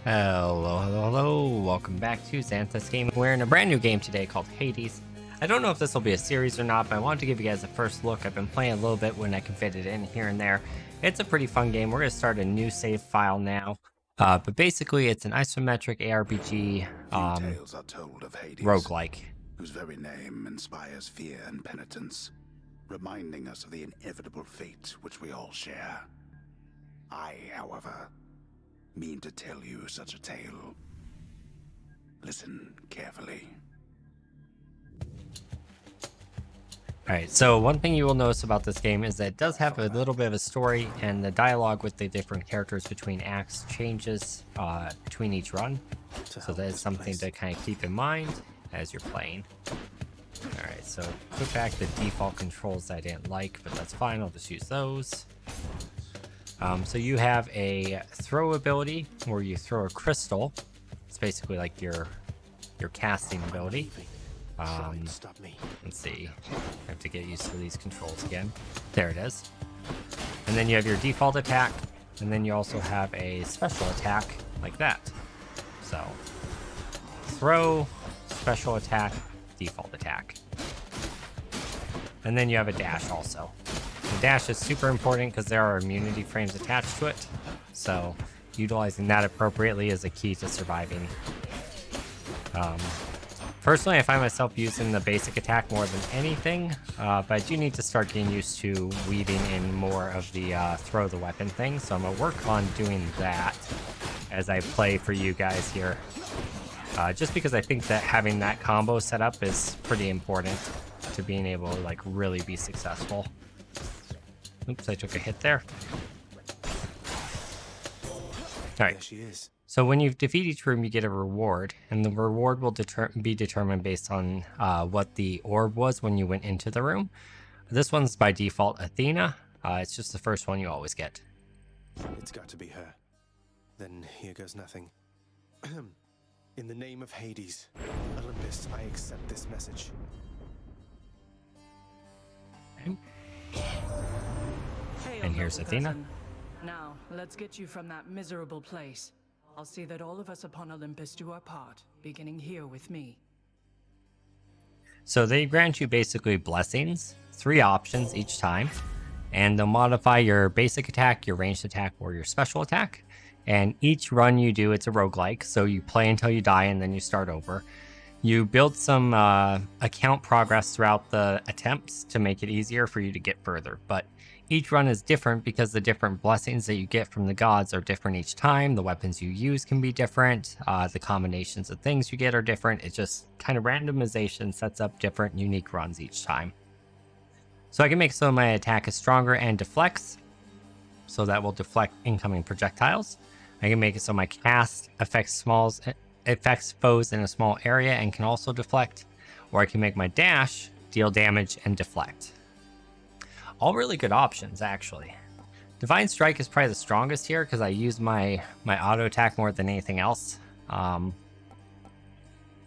Hello, welcome back to Xanthus Gaming. We're in a brand new game today called Hades. I don't know if this will be a series or not, but I wanted to give you guys a first look. I've been playing a little bit when I can fit it in here and there. It's a pretty fun game. We're going to start a new save file now. But basically, it's an isometric ARPG Tales are told of Hades, roguelike. whose very name inspires fear and penitence, reminding us of the inevitable fate which we all share. I, however, mean to tell you such a tale. Listen carefully. Alright, so one thing you will notice about this game is that it does have a little bit of a story, and the dialogue with the different characters between acts changes between each run. So that is something to kind of keep in mind as you're playing. Alright, so put back the default controls that I didn't like, but that's fine, I'll just use those. So you have a throw ability where you throw a crystal. It's basically like your casting ability. Let's see. I have to get used to these controls again. There it is. And then you have your default attack, and then you also have a special attack like that. So throw, special attack, default attack. And then you have a dash also. The dash is super important because there are immunity frames attached to it, so utilizing that appropriately is a key to surviving. Personally, I find myself using the basic attack more than anything, but I do need to start getting used to weaving in more of the throw the weapon thing, so I'm going to work on doing that as I play for you guys here. Just because I think that having that combo set up is pretty important to being able to like really be successful. Oops, I took a hit there. Alright, There she is. so when you defeat each room, you get a reward, and the reward will be determined based on what the orb was when you went into the room. This one's by default ATHENA. It's just the first one you always get. It's got to be her. Then here goes nothing. In the name of Hades, Olympus, I accept this message. Okay. Hail, And here's noble Athena. cousin. Now, let's get you from that miserable place. I'll see that all of us upon Olympus do our part, beginning here with me. So they grant you basically blessings, 3 options each time, and they'll modify your basic attack, your ranged attack, or your special attack. And each run you do, it's a roguelike, so you play until you die and then you start over. You build some account progress throughout the attempts to make it easier for you to get further, but each run is different because the different blessings that you get from the gods are different each time. The weapons you use can be different. The combinations of things you get are different. It's just kind of randomization sets up different unique runs each time. So I can make some of my attack is stronger and deflects. So that will deflect incoming projectiles. I can make it so my cast affects foes in a small area and can also deflect. Or I can make my dash deal damage and deflect. All really good options, actually. Divine Strike is probably the strongest here because I use my auto attack more than anything else. I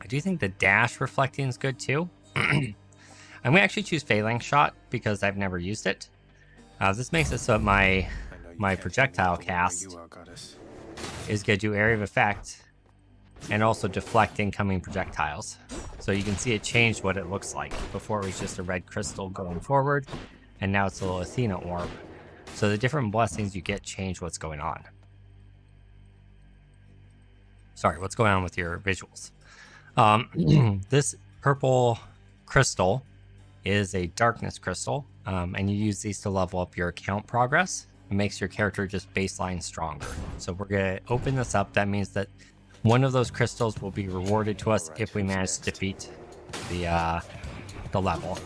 do think the dash reflecting is good too. I'm going to actually choose Phalanx Shot because I've never used it. This makes it so that my projectile cast is going to do area of effect and also deflect incoming projectiles. So you can see it changed what it looks like. Before it was just a red crystal going forward, and now it's a little Athena orb. So the different blessings you get change what's going on. Sorry, what's going on with your visuals. This purple crystal is a darkness crystal, and you use these to level up your account progress. It makes your character just baseline stronger. So we're going to open this up. That means that one of those crystals will be rewarded to us if we manage to defeat the level.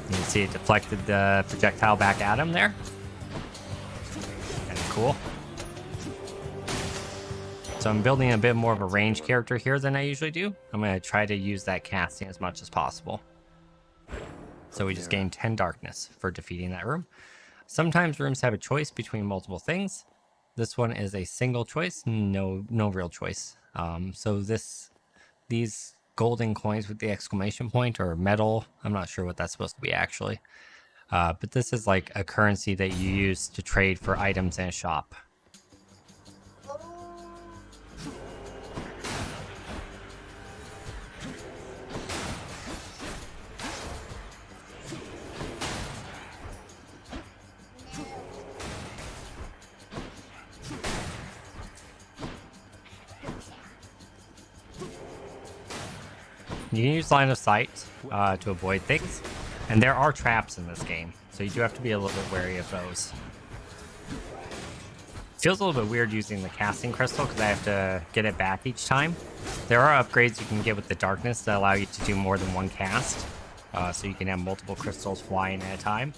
You can see it deflected the projectile back at him there. Kind of cool. So I'm building a bit more of a ranged character here than I usually do. I'm going to try to use that casting as much as possible. So we just gained 10 darkness for defeating that room. Sometimes rooms have a choice between multiple things. This one is a single choice, no real choice. So these golden coins with the exclamation point or metal, I'm not sure what that's supposed to be actually. But this is like a currency that you use to trade for items in a shop. You can use line of sight to avoid things, and there are traps in this game, so you do have to be a little bit wary of those. Feels a little bit weird using the casting crystal because I have to get it back each time. There are upgrades you can get with the darkness that allow you to do more than one cast, so you can have multiple crystals flying at a time.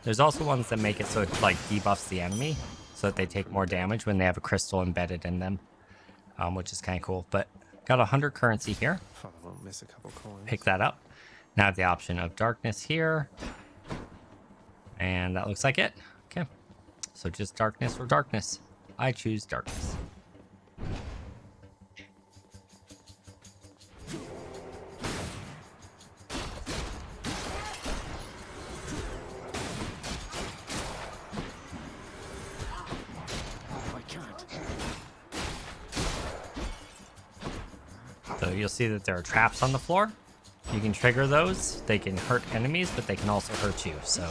There's also ones that make it so it like debuffs the enemy, so that they take more damage when they have a crystal embedded in them, which is kind of cool. But got 100 currency here. Father won't miss a couple coins. Pick that up. Now I have the option of darkness here. And that looks like it. Okay. So just darkness or darkness. I choose darkness. So you'll see that there are traps on the floor. You can trigger those. They can hurt enemies, but they can also hurt you. So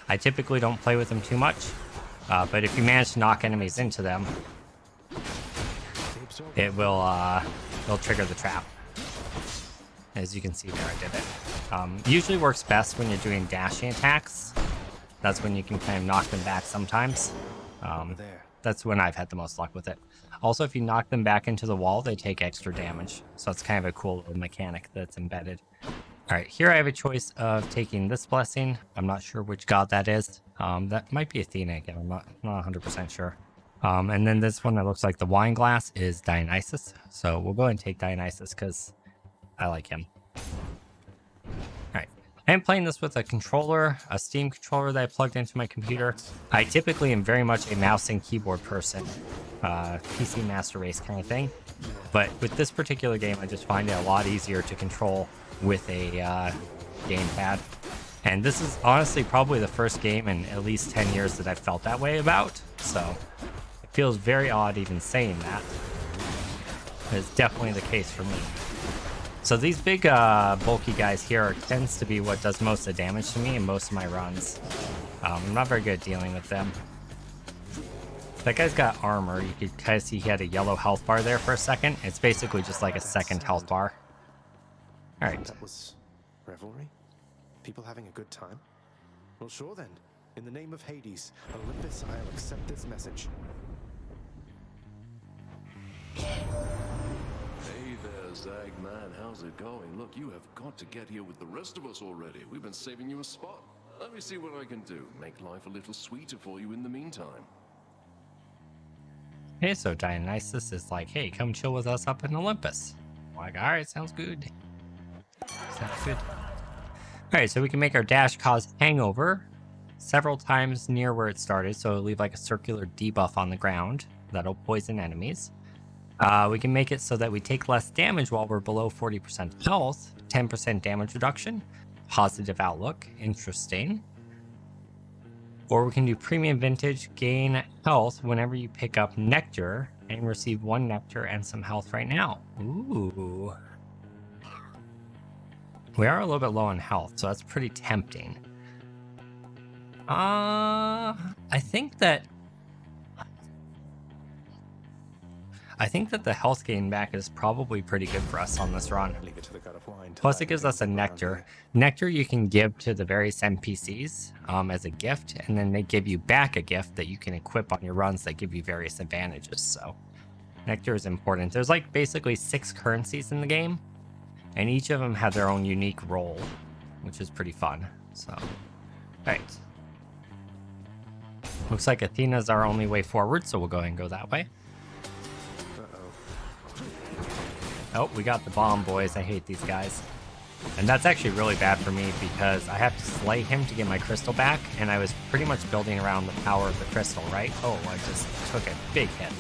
I typically don't play with them too much. But if you manage to knock enemies into them, it will it'll trigger the trap. As you can see there, I did it. Usually works best when you're doing dashing attacks. That's when you can kind of knock them back sometimes. That's when I've had the most luck with it. Also, if you knock them back into the wall, they take extra damage. So it's kind of a cool little mechanic that's embedded. All right, here I have a choice of taking this blessing. I'm not sure which god that is. That might be Athena again. I'm not 100% sure. And then this one that looks like the wine glass is DIONYSUS. So we'll go ahead and take DIONYSUS because I like him. All right, I'm playing this with a controller, a Steam controller that I plugged into my computer. I typically am very much a mouse and keyboard person. PC Master Race kind of thing. But with this particular game, I just find it a lot easier to control with a gamepad. And this is honestly probably the first game in at least 10 years that I've felt that way about. So it feels very odd even saying that. It's definitely the case for me. So these big bulky guys here tends to be what does most of the damage to me in most of my runs. I'm not very good at dealing with them. That guy's got armor. You could kind of see he had a yellow health bar there for a second. It's basically just like a second health bar. All right. That was revelry? People having a good time? Well, sure then. In the name of Hades, Olympus, I'll accept this message. Hey there, Zag man. How's it going? Look, you have got to get here with the rest of us already. We've been saving you a spot. Let me see what I can do. Make life a little sweeter for you in the meantime. Okay, so DIONYSUS is like, hey, come chill with us up in Olympus. I'm like, all right, sounds good. Sounds good. All right, so we can make our dash cause hangover several times near where it started. So it'll leave like a circular debuff on the ground that'll poison enemies. We can make it so that we take less damage while we're below 40% health, 10% damage reduction, positive outlook, interesting. Or we can do premium vintage, gain health whenever you pick up nectar and receive 1 nectar and some health right now. Ooh. We are a little bit low on health, so that's pretty tempting. I think that the health gain back is probably pretty good for us on this run. Leave it to the god of wine. Plus, it gives us a nectar. Nectar you can give to the various NPCs as a gift, and then they give you back a gift that you can equip on your runs that give you various advantages. So, nectar is important. There's like basically 6 currencies in the game, and each of them have their own unique role, which is pretty fun. So, all right. Looks like Athena's our only way forward, so we'll go ahead and go that way. Oh, we got the bomb, boys. I hate these guys. And that's actually really bad for me because I have to slay him to get my crystal back, and I was pretty much building around the power of the crystal, right? Oh, I just took a big hit.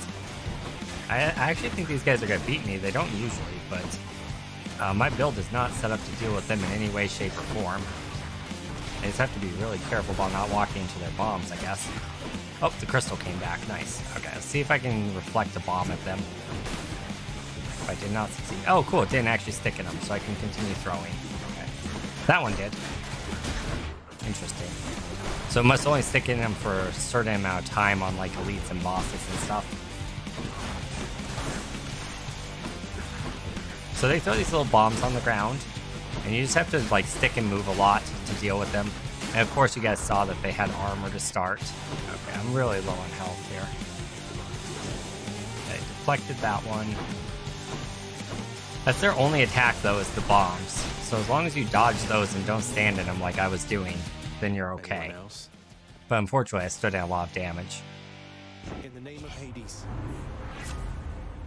I actually think these guys are going to beat me. They don't usually, but my build is not set up to deal with them in any way, shape, or form. They just have to be really careful about not walking into their bombs, I guess. Oh, the crystal came back. Nice. Okay, let's see if I can reflect a bomb at them. If I did not succeed. Oh, cool. It didn't actually stick in them, so I can continue throwing. Okay. That one did. Interesting. So it must only stick in them for a certain amount of time on like elites and bosses and stuff. So they throw these little bombs on the ground, and you just have to like stick and move a lot to deal with them. And of course you guys saw that they had armor to start. Okay, I'm really low on health here. Okay, deflected that one. That's their only attack though, is the bombs. So as long as you dodge those and don't stand in them like I was doing, then you're okay. But unfortunately I stood in a lot of damage. In the name of Hades.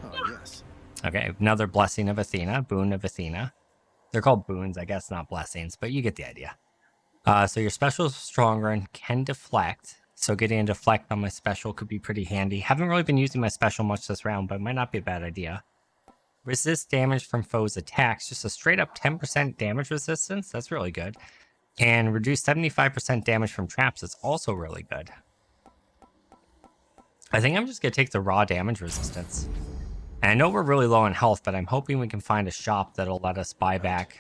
Oh, yes. Okay, another blessing of Athena, boon of Athena. They're called boons, I guess, not blessings, but you get the idea. So your special is stronger and can deflect. So getting a deflect on my special could be pretty handy. Haven't really been using my special much this round, but it might not be a bad idea. Resist damage from foes' attacks. Just a straight up 10% damage resistance. That's really good. And reduce 75% damage from traps is also really good. I think I'm just going to take the raw damage resistance. And I know we're really low on health, but I'm hoping we can find a shop that'll let us buy back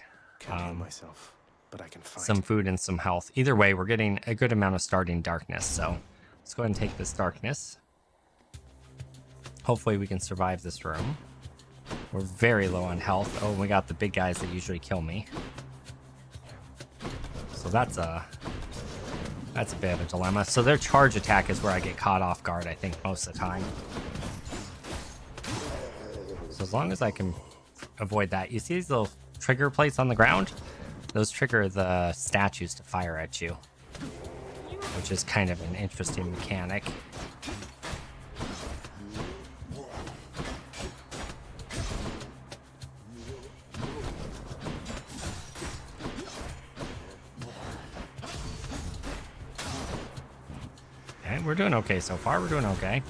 myself, but I can fight. Some food and some health. Either way, we're getting a good amount of starting darkness. So let's go ahead and take this darkness. Hopefully we can survive this room. We're very low on health. Oh, we got the big guys that usually kill me. So that's a bit of a dilemma. So their charge attack is where I get caught off guard, I think, most of the time. So as long as I can avoid that. You see these little trigger plates on the ground? Those trigger the statues to fire at you, which is kind of an interesting mechanic. Okay, we're doing okay so far. We're doing okay.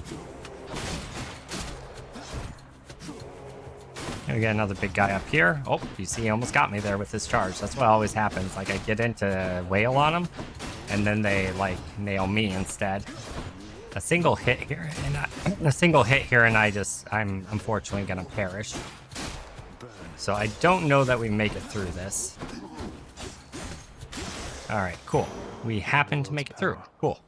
We got another big guy up here. Oh, you see, he almost got me there with his charge. That's what always happens. Like, I get into wail on them, and then they, like, nail me instead. A single hit here, and I'm unfortunately gonna perish. So I don't know that we make it through this. Alright, cool. We happen to make it through. Cool.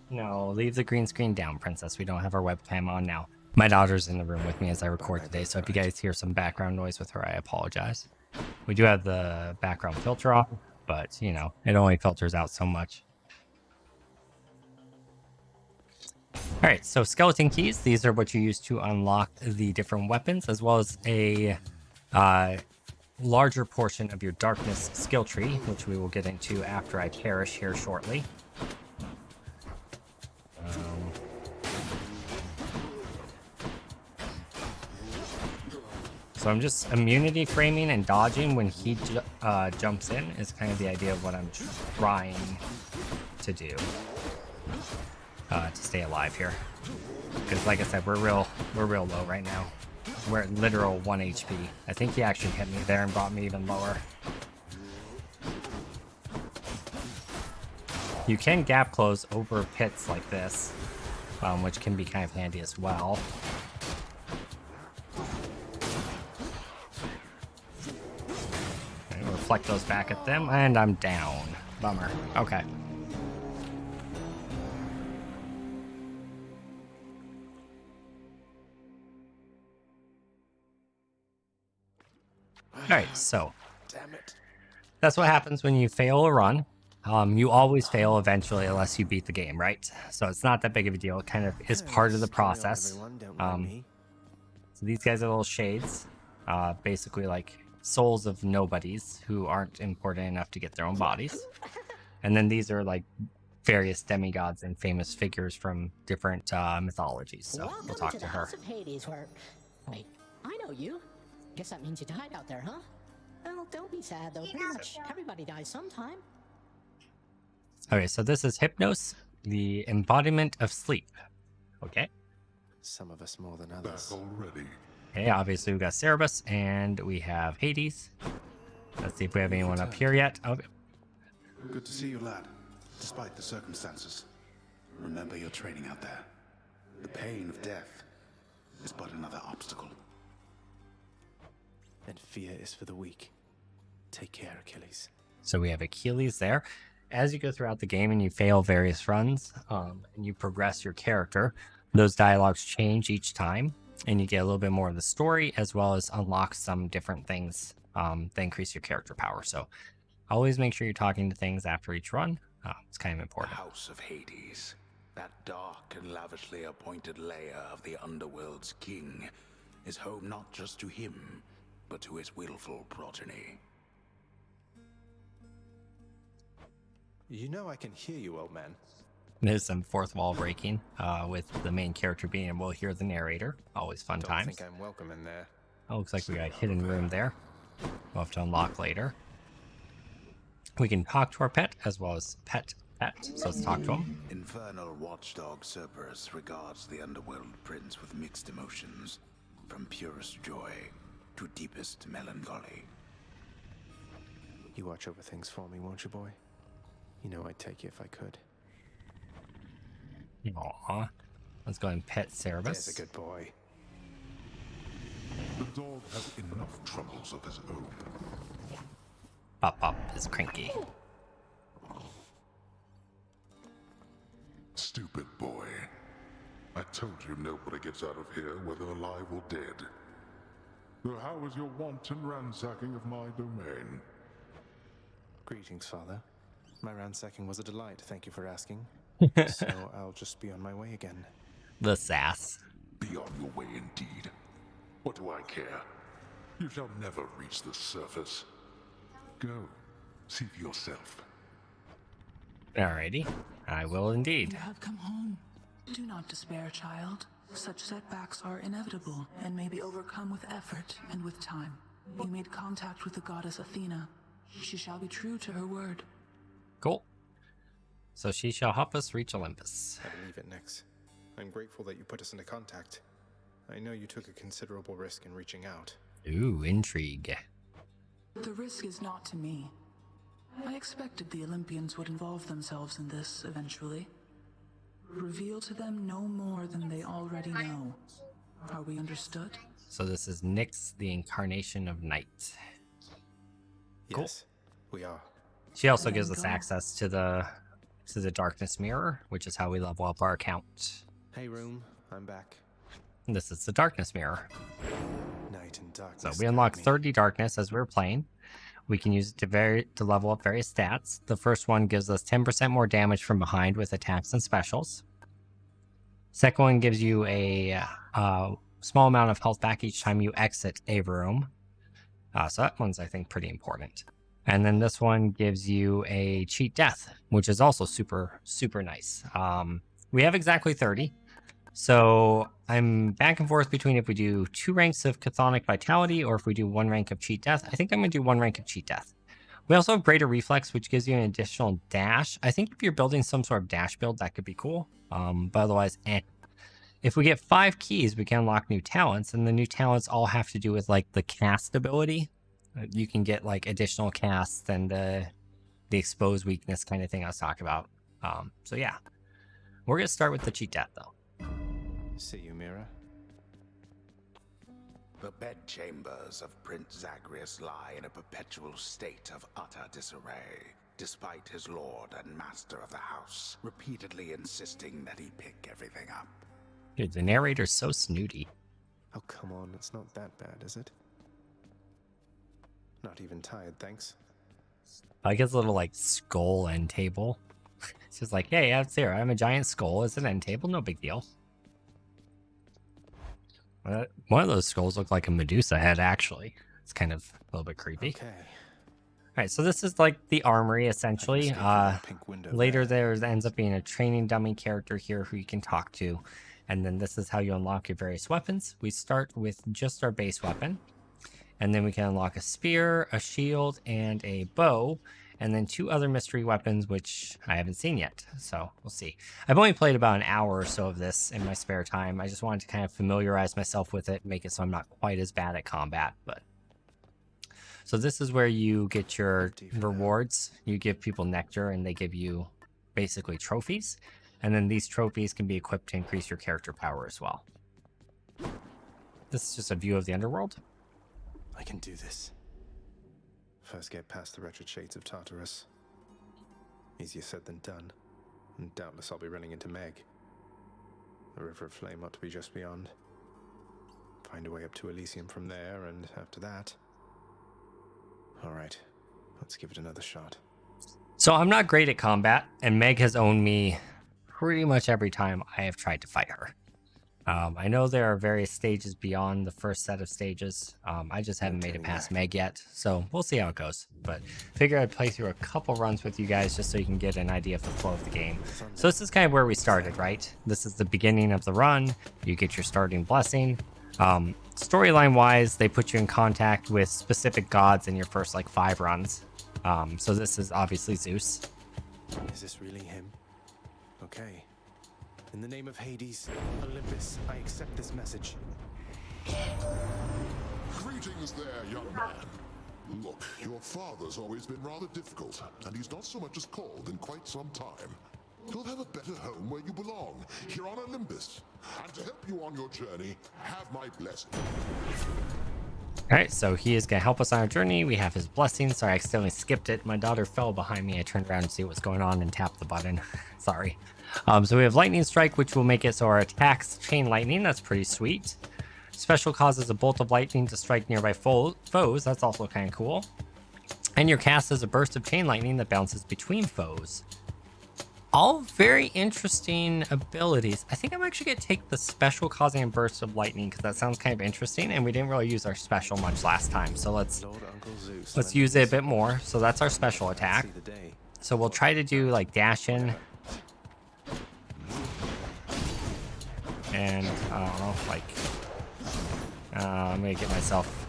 No, leave the green screen down, princess. We don't have our webcam on now. My daughter's in the room with me as I record today, so if you guys hear some background noise with her, I apologize. We do have the background filter on, but, you know, it only filters out so much. Alright, so skeleton keys. These are what you use to unlock the different weapons, as well as a larger portion of your darkness skill tree, which we will get into after I perish here shortly. So I'm just immunity framing and dodging when he jumps in is kind of the idea of what I'm trying to do to stay alive here. Because like I said, we're real low right now. We're at literal 1 HP. I think he actually hit me there and brought me even lower. You can gap close over pits like this, which can be kind of handy as well. Reflect those back at them, and I'm down. Bummer. Okay. Alright, so that's what happens when you fail a run. You always fail eventually unless you beat the game, right? So it's not that big of a deal. It kind of is part of the process. So these guys are little shades. Basically like souls of nobodies who aren't important enough to get their own bodies. And then these are like various demigods and famous figures from different mythologies. So we'll talk to her. House of Hades where... Wait, I know you. Guess that means you died out there, huh? Well, don't be sad though. Pretty much everybody dies sometime. Okay, so this is Hypnos, the embodiment of sleep. Okay. Some of us more than others. Back already. Okay, obviously we got Cerberus and we have Hades. Let's see if we have anyone up here yet. Oh, Good to see you, lad. Despite the circumstances, remember your training out there. The pain of death is but another obstacle. And fear is for the weak. Take care, Achilles. so we have Achilles there. As you go throughout the game and you fail various runs, and you progress your character, those dialogues change each time, and you get a little bit more of the story, as well as unlock some different things that increase your character power. So always make sure you're talking to things after each run. It's kind of The important. House of Hades, that dark and lavishly appointed lair of the Underworld's king, is home not just to him, but to his willful progeny. You know I can hear you, old man. There's some fourth wall breaking with the main character being able to hear the narrator. Always fun Don't times. think I'm welcome in there. Oh, looks like we got a hidden room there. We'll have to unlock later. We can talk to our pet as well as pet. So let's talk to him. Infernal watchdog Cerberus regards the Underworld prince with mixed emotions, from purest joy to deepest melancholy. You watch over things for me, won't you, boy? You know I'd take you if I could. Aww. Let's go and pet There's Cerberus. a good boy. The dog has enough troubles of his own. Pop is cranky. Stupid boy. I told you nobody gets out of here, whether alive or dead. So how was your wanton ransacking of my domain? Greetings, father. My ransacking was a delight, thank you for asking. So I'll just be on my way again. The sass. Be on your way indeed. What do I care? You shall never reach the surface. Go, see for yourself. Alrighty. I will indeed. You have come home. Do not despair, child. Such setbacks are inevitable and may be overcome with effort and with time. You made contact with the goddess Athena. She shall be true to her word. Cool. So she shall help us reach Olympus. I believe it, Nix. I'm grateful that you put us into contact. I know you took a considerable risk in reaching out. Ooh, intrigue. The risk is not to me. I expected the Olympians would involve themselves in this eventually. Reveal to them no more than they already know. Are we understood? So this is Nyx, the incarnation of night. Cool. Yes, we are. She also Then gives us go. access to the darkness mirror, which is how we level up our account. Hey, room. I'm back. And this is the darkness mirror. Night and So darkness. we guide unlock me. 30 darkness as we're playing. We can use it to level up various stats. The first one gives us 10% more damage from behind with attacks and specials. Second one gives you a small amount of health back each time you exit a room. So that one's, I think, pretty important. And then this one gives you a cheat death, which is also super, super nice. We have exactly 30. So I'm back and forth between if we do 2 ranks of Chthonic Vitality or if we do 1 rank of Cheat Death. I think I'm going to do 1 rank of Cheat Death. We also have Greater Reflex, which gives you an additional dash. I think if you're building some sort of dash build, that could be cool. But otherwise, If we get 5 keys, we can unlock new talents, and the new talents all have to do with like the cast ability. You can get like additional casts and the exposed weakness kind of thing I was talking about. So yeah, we're going to start with the Cheat Death though. See you, Mira. The bedchambers of Prince Zagreus lie in a perpetual state of utter disarray, despite his lord and master of the house repeatedly insisting that he pick everything up. Dude, the narrator's so snooty. Oh, come on. It's not that bad, is it? Not even tired, thanks. I like his little like skull end table. It's just like, hey, it's here. I'm a giant skull. It's an end table. No big deal. One of those skulls look like a Medusa head, actually. It's kind of a little bit creepy. Okay. All right, so this is like the armory, essentially. escape from that pink window Later, there. there ends up being a training dummy character here who you can talk to. And then this is how you unlock your various weapons. We start with just our base weapon. And then we can unlock a spear, a shield, and a bow. And then 2 other mystery weapons, which I haven't seen yet. So we'll see. I've only played about an hour or so of this in my spare time. I just wanted to kind of familiarize myself with it, make it so I'm not quite as bad at combat. But So this is where you get your rewards. You give people nectar and they give you basically trophies. And then these trophies can be equipped to increase your character power as well. This is just a view of the Underworld. I can do this. First get past the wretched shades of Tartarus. Easier said than done. And doubtless I'll be running into Meg. The River of Flame ought to be just beyond. Find a way up to Elysium from there, and after that... Alright, let's give it another shot. So I'm not great at combat, and Meg has owned me pretty much every time I have tried to fight her. I know there are various stages beyond the first set of stages. I just haven't made it past Meg yet, so we'll see how it goes. But figure I'd play through a couple runs with you guys just so you can get an idea of the flow of the game. So this is kind of where we started, right? This is the beginning of the run. You get your starting blessing. Storyline wise, they put you in contact with specific gods in your first like 5 runs. So this is obviously Zeus. Is this really him? Okay. In the name of Hades, Olympus, I accept this message. Greetings there, young man. Look, your father's always been rather difficult, and he's not so much as called in quite some time. You'll have a better home where you belong, here on Olympus. And to help you on your journey, have my blessing. Alright, so he is going to help us on our journey. We have his blessing. Sorry, I accidentally skipped it. My daughter fell behind me. I turned around to see what's going on and tapped the button. Sorry. So we have Lightning Strike, which will make it so our attacks chain lightning. That's pretty sweet. Special causes a bolt of lightning to strike nearby foes. That's also kind of cool. And your cast is a burst of chain lightning that bounces between foes. All very interesting abilities. I think I'm actually going to take the special causing a burst of lightning because that sounds kind of interesting, and we didn't really use our special much last time. So let's use it a bit more. So that's our special attack. So we'll try to do like dash in. And I don't know, like I'm gonna get myself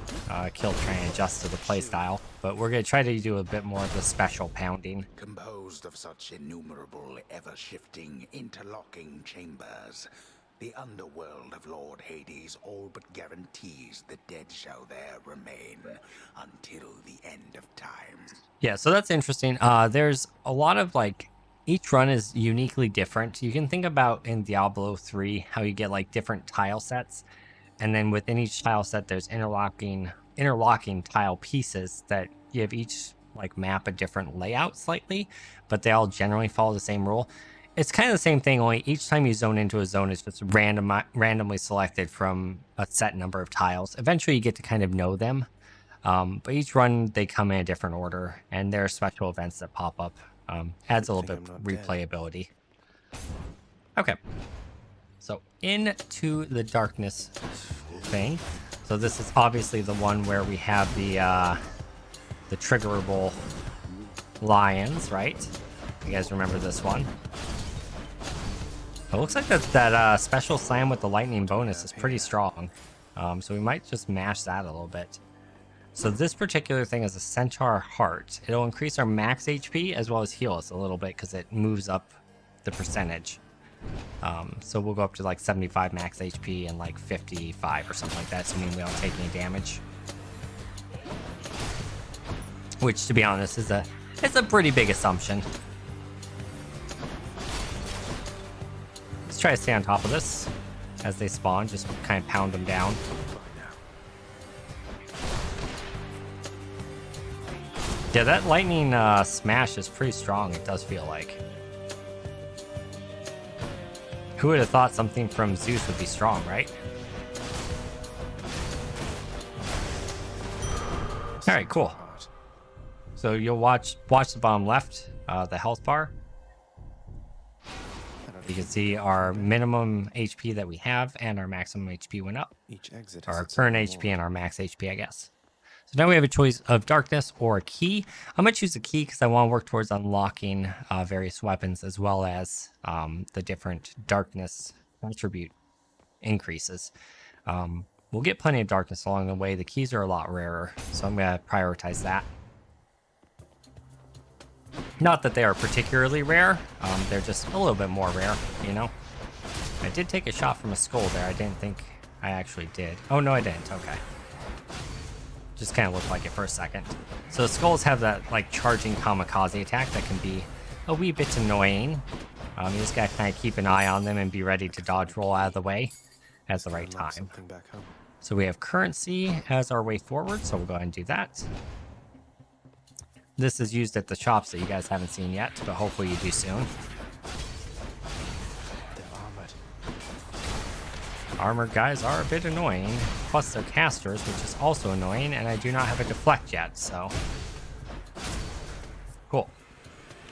killed trying to adjust to the playstyle, but we're gonna try to do a bit more of the special pounding. Composed of such innumerable, ever-shifting, interlocking chambers, the underworld of Lord Hades all but guarantees the dead shall there remain until the end of time. Yeah, so that's interesting. There's a lot of like, each run is uniquely different. You can think about in Diablo 3 how you get like different tile sets, and then within each tile set there's interlocking tile pieces that you have each like map a different layout slightly, but they all generally follow the same rule. It's kind of the same thing, only each time you zone into a zone it's just randomly selected from a set number of tiles. Eventually you get to kind of know them, but each run they come in a different order, and there are special events that pop up. Adds a little bit of replayability. Okay, so into the darkness thing. So this is obviously the one where we have the triggerable lions, right? You guys remember this one? It looks like that special slam with the lightning bonus is pretty strong. So we might just mash that a little bit. So this particular thing is a Centaur Heart. It'll increase our max HP as well as heal us a little bit because it moves up the percentage. So we'll go up to like 75 max HP and like 55 or something like that, assuming we don't take any damage. Which, to be honest, is a pretty big assumption. Let's try to stay on top of this as they spawn, just kind of pound them down. Yeah, that lightning smash is pretty strong, it does feel like. Who would have thought something from Zeus would be strong, right? Alright, cool. So you'll watch the bottom left, the health bar. You can see our minimum HP that we have and our maximum HP went up. Or our current HP and our max HP, I guess. So now we have a choice of darkness or a key. I'm going to choose a key because I want to work towards unlocking various weapons as well as the different darkness attribute increases. We'll get plenty of darkness along the way. The keys are a lot rarer, so I'm going to prioritize that. Not that they are particularly rare, they're just a little bit more rare, you know? I did take a shot from a skull there. I didn't think I actually did. Oh, no, I didn't. Okay. Just kind of looked like it for a second. So skulls have that like charging kamikaze attack that can be a wee bit annoying. You just gotta kind of keep an eye on them and be ready to dodge roll out of the way at the right time. So we have currency as our way forward, so we'll go ahead and do that. This is used at the shops that you guys haven't seen yet, but hopefully you do soon. Armored guys are a bit annoying, plus they're casters, which is also annoying, and I do not have a deflect yet, so... Cool.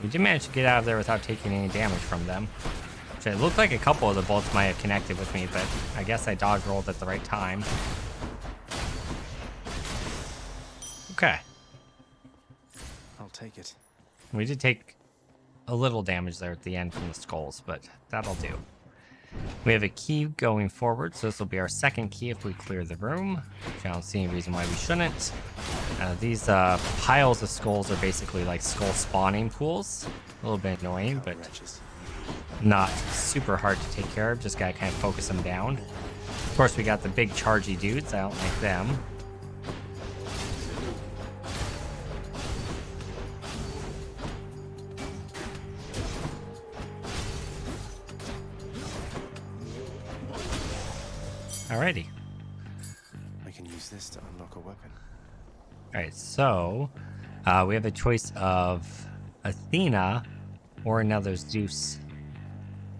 We did manage to get out of there without taking any damage from them. Which it looked like a couple of the bolts might have connected with me, but I guess I dodge rolled at the right time. Okay. I'll take it. We did take a little damage there at the end from the skulls, but that'll do. We have a key going forward, so this will be our second key if we clear the room, which I don't see any reason why we shouldn't. These piles of skulls are basically like skull spawning pools. A little bit annoying, but not super hard to take care of. Just gotta kind of focus them down. Of course, we got the big chargy dudes. I don't like them. Alrighty. I can use this to unlock a weapon. Alright, so we have a choice of Athena or another Zeus.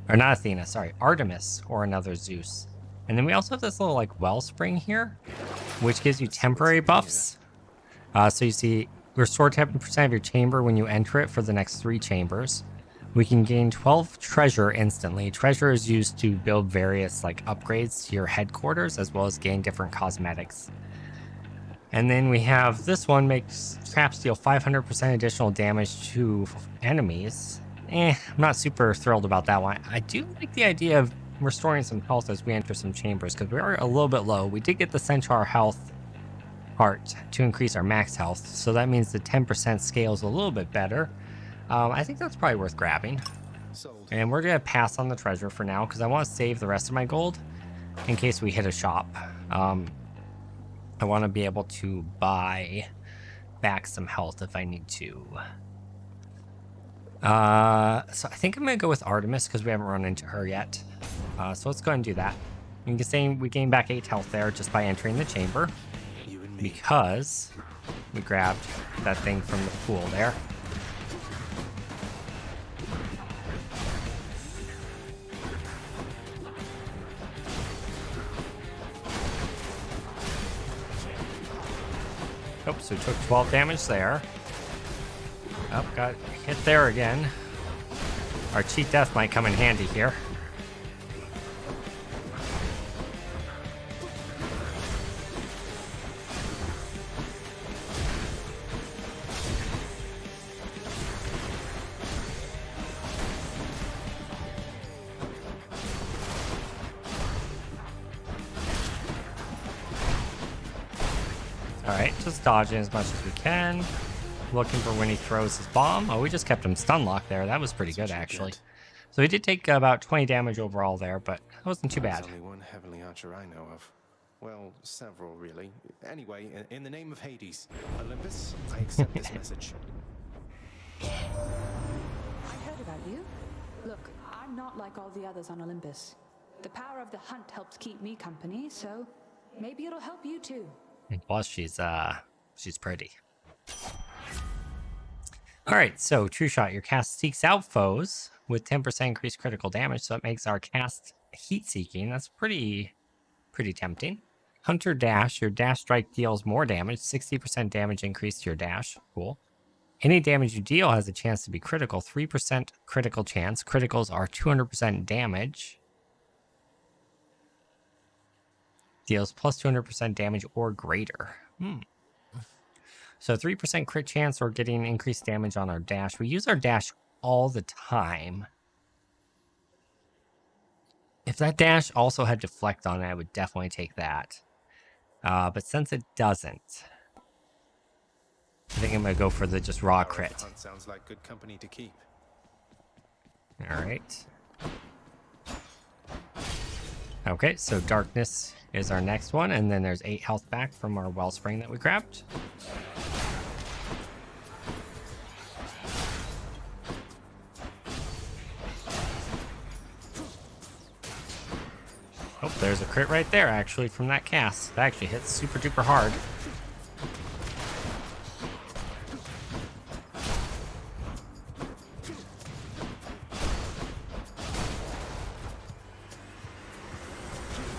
Or not Athena, sorry, Artemis or another Zeus. And then we also have this little like wellspring here, which gives you temporary buffs. So you see, restore 10% of your chamber when you enter it for the next 3 chambers. We can gain 12 treasure instantly. Treasure is used to build various like upgrades to your headquarters, as well as gain different cosmetics. And then we have this one, makes traps deal 500% additional damage to enemies. I'm not super thrilled about that one. I do like the idea of restoring some health as we enter some chambers, because we are a little bit low. We did get the Centaur health heart to increase our max health, so that means the 10% scales a little bit better. I think that's probably worth grabbing. Sold. And we're gonna pass on the treasure for now, because I want to save the rest of my gold in case we hit a shop. I want to be able to buy back some health if I need to. So I think I'm gonna go with Artemis because we haven't run into her yet. So let's go ahead and do that. You can say we gain back 8 health there just by entering the chamber, because we grabbed that thing from the pool there. Oops, so we took 12 damage there. Oh, got hit there again. Our cheat death might come in handy here. Alright, just dodging as much as we can. Looking for when he throws his bomb. Oh, we just kept him stun locked there. That was pretty good, actually. So he did take about 20 damage overall there, but that wasn't too bad. There's only one heavenly archer I know of. Well, several, really. Anyway, in the name of Hades, Olympus, I accept this message. I heard about you. Look, I'm not like all the others on Olympus. The power of the hunt helps keep me company, so maybe it'll help you too. And plus, she's pretty. Alright, so True Shot. Your cast seeks out foes with 10% increased critical damage, so it makes our cast heat-seeking. That's pretty tempting. Hunter Dash. Your dash strike deals more damage, 60% damage increase to your dash. Cool. Any damage you deal has a chance to be critical, 3% critical chance. Criticals are 200% damage. Deals plus 200% damage or greater. So 3% crit chance or getting increased damage on our dash. We use our dash all the time. If that dash also had deflect on it, I would definitely take that. But since it doesn't, I think I'm going to go for the just raw crit. Sounds like good company to keep. Alright. Okay, so darkness is our next one, and then there's 8 health back from our wellspring that we grabbed. Oh, there's a crit right there, actually, from that cast. That actually hits super duper hard.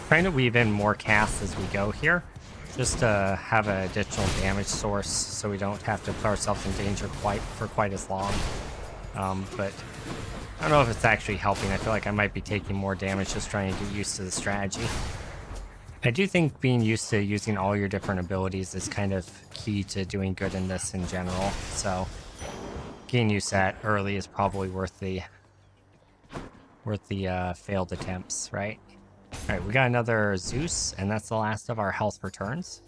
Trying to weave in more casts as we go here, just to have an additional damage source so we don't have to put ourselves in danger for quite as long. But I don't know if it's actually helping. I feel like I might be taking more damage just trying to get used to the strategy. I do think being used to using all your different abilities is kind of key to doing good in this in general. So getting used to that early is probably worth the failed attempts, right? All right, we got another ZEUS, and that's the last of our health returns.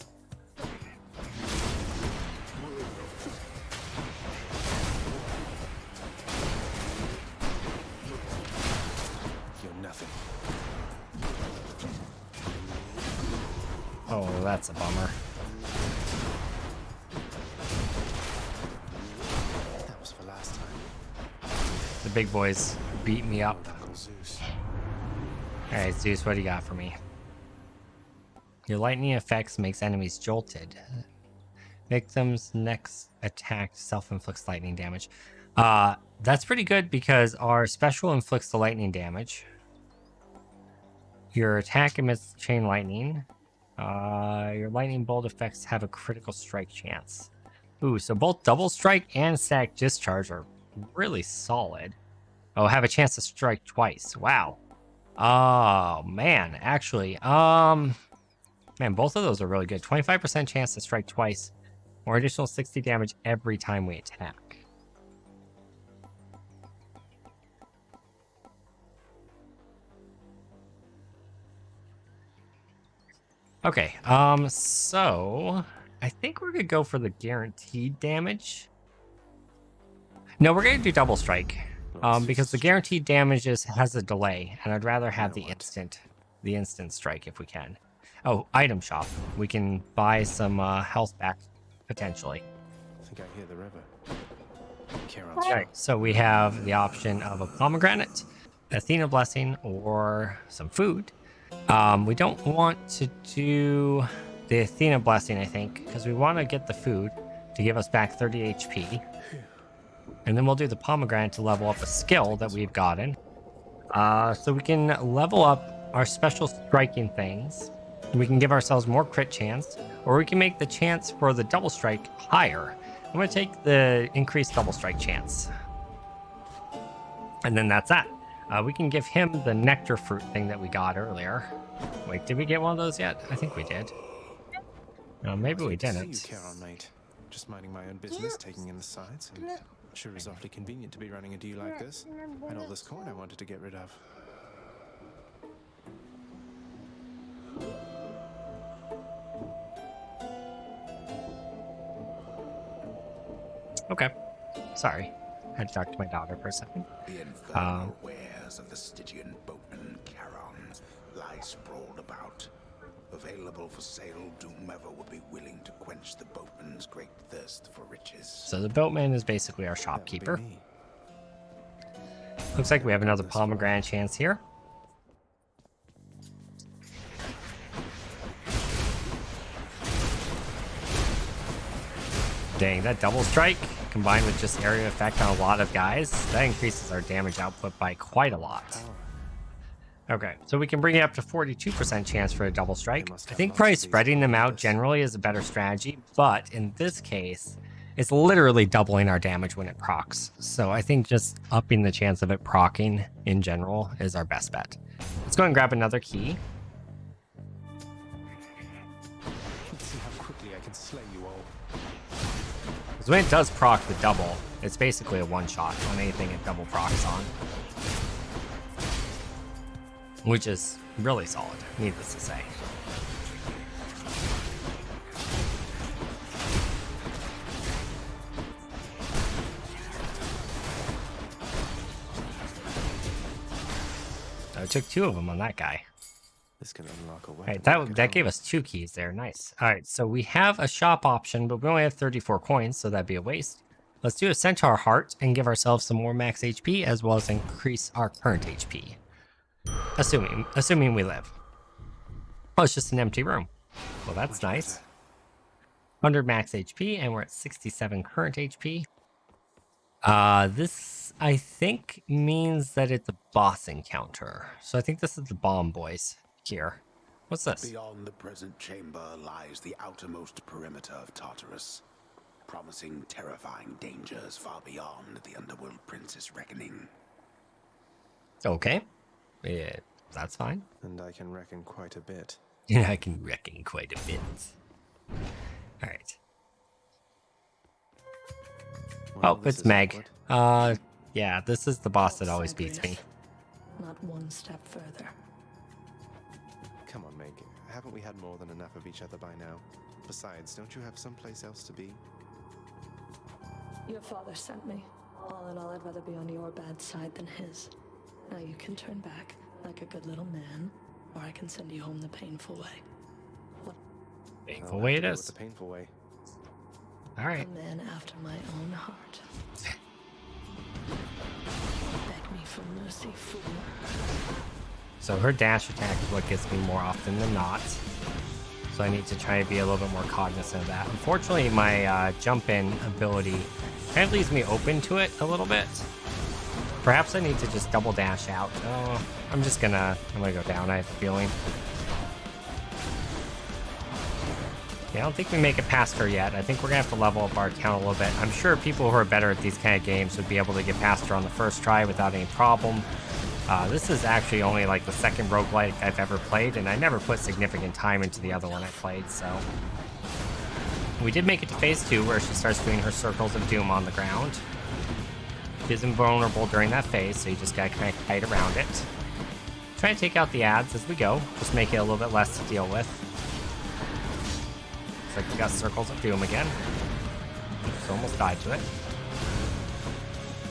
You're nothing. Oh, that's a bummer. That was for last time. The big boys beat me up. Uncle Zeus. Alright, Zeus, what do you got for me? Your lightning effects makes enemies jolted. Victims' next attack self-inflicts lightning damage. That's pretty good because our special inflicts the lightning damage. Your attack emits chain lightning. Your lightning bolt effects have a critical strike chance. Ooh, so both double strike and static discharge are really solid. Oh, have a chance to strike twice. Wow. Oh, man. Actually, man, both of those are really good. 25% chance to strike twice, or additional 60 damage every time we attack. Okay, so I think we're gonna go for the guaranteed damage. No, we're gonna do double strike. Because the guaranteed damage has a delay, and I'd rather have the instant strike if we can. Oh, item shop. We can buy some health back potentially. I think I hear the river. Okay, so we have the option of a pomegranate, Athena blessing, or some food. We don't want to do the Athena blessing, I think, because we want to get the food to give us back 30 HP. And then we'll do the pomegranate to level up a skill that we've gotten. So we can level up our special striking things. We can give ourselves more crit chance, or we can make the chance for the double strike higher. I'm going to take the increased double strike chance. And then that's that. We can give him the nectar fruit thing that we got earlier. Wait, did we get one of those yet? I think we did. No, maybe we didn't. See you, Charon, mate. Just minding my own business, taking in the sights. And sure is awfully convenient to be running a deal like this. And all this coin I wanted to get rid of. Okay. Sorry. I had to talk to my daughter for a second. The infernal wares of the Stygian boatman Charon lie sprawled about. Available for sale to whomever would be willing to quench the boatman's great thirst for riches. So the boatman is basically our shopkeeper. Looks like we have another pomegranate chance here. Dang, that double strike combined with just area effect on a lot of guys, that increases our damage output by quite a lot. Okay, so we can bring it up to 42% chance for a double strike. I think probably spreading them out generally is a better strategy, but in this case, it's literally doubling our damage when it procs. So I think just upping the chance of it procking in general is our best bet. Let's go and grab another key. Let's see how quickly I can slay you all. Because when it does proc the double, it's basically a one-shot on anything it double procs on. Which is really solid, needless to say. I took 2 of them on that guy. This can unlock a weapon. Alright, that gave us 2 keys there. Nice. Alright, so we have a shop option, but we only have 34 coins, so that'd be a waste. Let's do a Centaur Heart and give ourselves some more max HP, as well as increase our current HP. Assuming we live. Oh, it's just an empty room. Well, that's nice. 100 max HP, and we're at 67 current HP. This, I think, means that it's a boss encounter. So I think this is the bomb boys here. What's this? Beyond the present chamber lies the outermost perimeter of Tartarus, promising terrifying dangers far beyond the Underworld Prince's reckoning. Okay. Yeah, that's fine. And I can reckon quite a bit. Yeah, I can reckon quite a bit. Alright. Well, Oh, this it's is Meg. awkward. Yeah, this is the boss that always beats me. Not one step further. Come on, Meg. Haven't we had more than enough of each other by now? Besides, don't you have someplace else to be? Your father sent me. All in all, I'd rather be on your bad side than his. Now you can turn back like a good little man, or I can send you home the painful way. What? Painful way it Go is. with the painful way. Alright. A man after my own heart. Beg me for mercy, fool. So her dash attack is what gets me more often than not. So I need to try to be a little bit more cognizant of that. Unfortunately, my jump in ability kind of leaves me open to it a little bit. Perhaps I need to just double dash out. Oh, I'm gonna go down, I have a feeling. Yeah, I don't think we make it past her yet. I think we're gonna have to level up our account a little bit. I'm sure people who are better at these kind of games would be able to get past her on the first try without any problem. This is actually only like the second roguelike I've ever played, and I never put significant time into the other one I played, so. We did make it to phase 2, where she starts doing her circles of doom on the ground. She is invulnerable during that phase, so you just gotta kind of kite around it. Try to take out the ads as we go, just make it a little bit less to deal with. Looks like we got circles of doom again. Just almost died to it.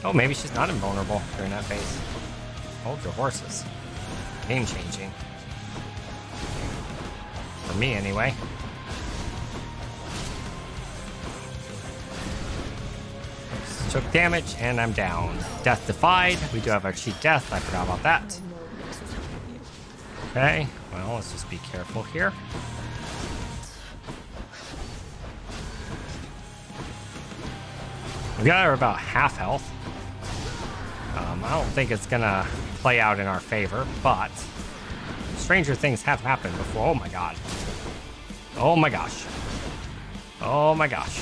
Oh, maybe she's not invulnerable during that phase. Hold your horses. Game changing. For me, anyway. Oops, took damage, and I'm down. Death defied. We do have our cheat death. I forgot about that. Okay, well, let's just be careful here. We got her about half health. I don't think it's gonna play out in our favor, but stranger things have happened before. Oh my god. Oh my gosh. Oh my gosh.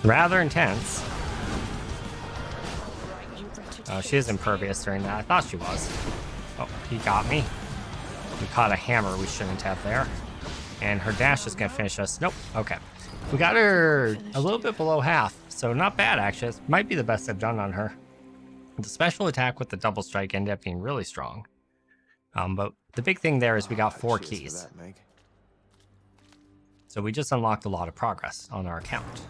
Rather intense. Oh, she is impervious during that. I thought she was. Oh, he got me. We caught a hammer we shouldn't have there. And her dash is gonna finish us. Nope. Okay. We got her a little bit below half, so not bad actually. This might be the best I've done on her. The special attack with the double strike ended up being really strong. But the big thing there is we got 4 keys. That, Meg. So we just unlocked a lot of progress on our account.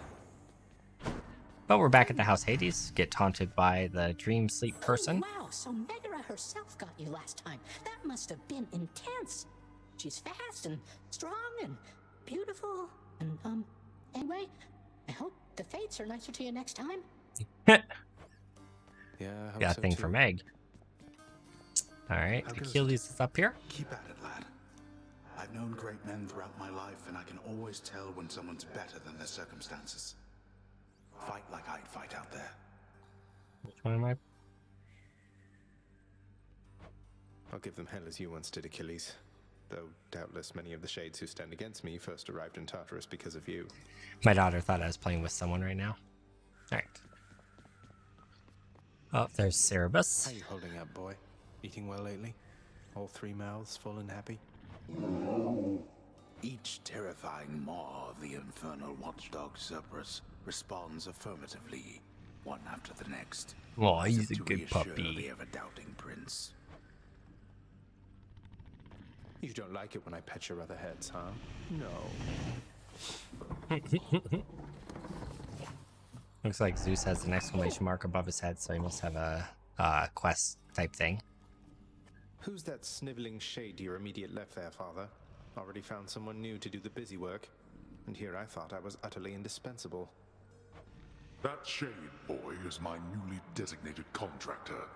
But we're back at the House Hades, get taunted by the dream sleep person. Oh, wow, so Megara herself got you last time. That must have been intense. She's fast and strong and beautiful. And, anyway, I hope the fates are nicer to you next time. Yeah, I hope Got a so thing too. for Meg. Alright, How good is Achilles is up here. Keep at it, lad. I've known great men throughout my life, and I can always tell when someone's better than their circumstances. Fight like I'd fight out there. Which one am I? I'll give them hell as you once did, Achilles. Though doubtless many of the shades who stand against me first arrived in Tartarus because of you. My daughter thought I was playing with someone right now. Alright. Oh, there's Cerebus. How you holding up, boy? Eating well lately? All 3 mouths full and happy? Each terrifying maw of the infernal watchdog Cerberus responds affirmatively, one after the next. Oh, as he's if a to good reassure puppy. the ever-doubting prince. You don't like it when I pet your other heads, huh? No. Looks like Zeus has an exclamation mark above his head, so he must have a quest type thing. Who's that sniveling shade to your immediate left there, Father? Already found someone new to do the busy work. And here I thought I was utterly indispensable. That shade boy is my newly designated contractor.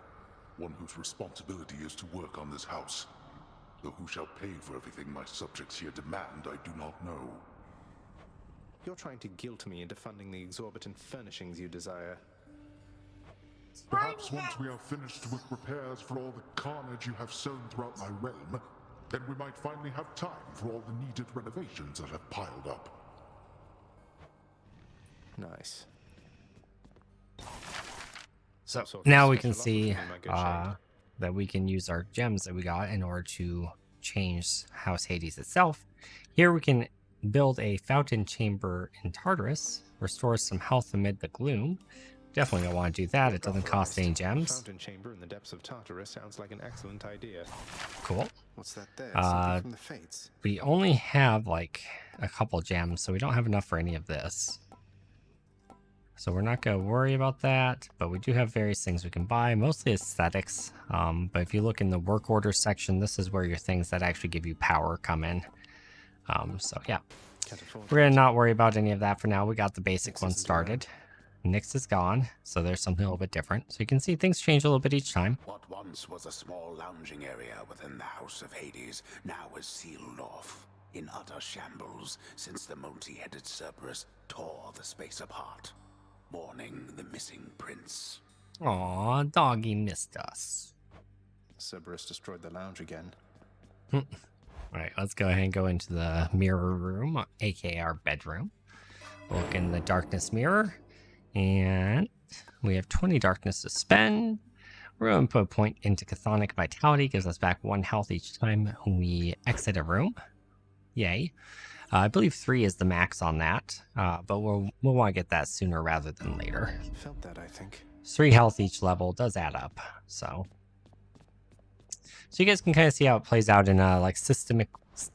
One whose responsibility is to work on this house. Though who shall pay for everything my subjects here demand, I do not know. You're trying to guilt me into funding the exorbitant furnishings you desire. Perhaps once we are finished with repairs for all the carnage you have sown throughout my realm, then we might finally have time for all the needed renovations that have piled up. Nice. So Some sort of now we special can offer see from my good shade. that we can use our gems that we got in order to change House Hades itself. Here we can build a fountain chamber in Tartarus, restore some health amid the gloom. Definitely don't want to do that. It doesn't cost any A gems. fountain chamber in the depths of Tartarus sounds like an excellent idea. Cool. What's that there? Something from the Fates. We only have like a couple gems, so we don't have enough for any of this. So we're not going to worry about that, but we do have various things we can buy, mostly aesthetics. But if you look in the work order section, this is where your things that actually give you power come in. So yeah, we're going to not worry about any of that for now. We got the basic one started. Nyx is gone, so there's something a little bit different. So you can see things change a little bit each time. What once was a small lounging area within the House of Hades now is sealed off, in utter shambles, since the multi-headed Cerberus tore the space apart, mourning the missing prince. Aw, doggy missed us. Cerberus destroyed the lounge again. Alright, let's go ahead and go into the mirror room, aka our bedroom. Look in the darkness mirror. And we have 20 darkness to spend. We're going to put a point into chthonic vitality, gives us back 1 health each time we exit a room. Yay. I believe 3 is the max on that, but we'll want to get that sooner rather than later. Felt that, I think. 3 health each level does add up, so you guys can kind of see how it plays out in a like systemic.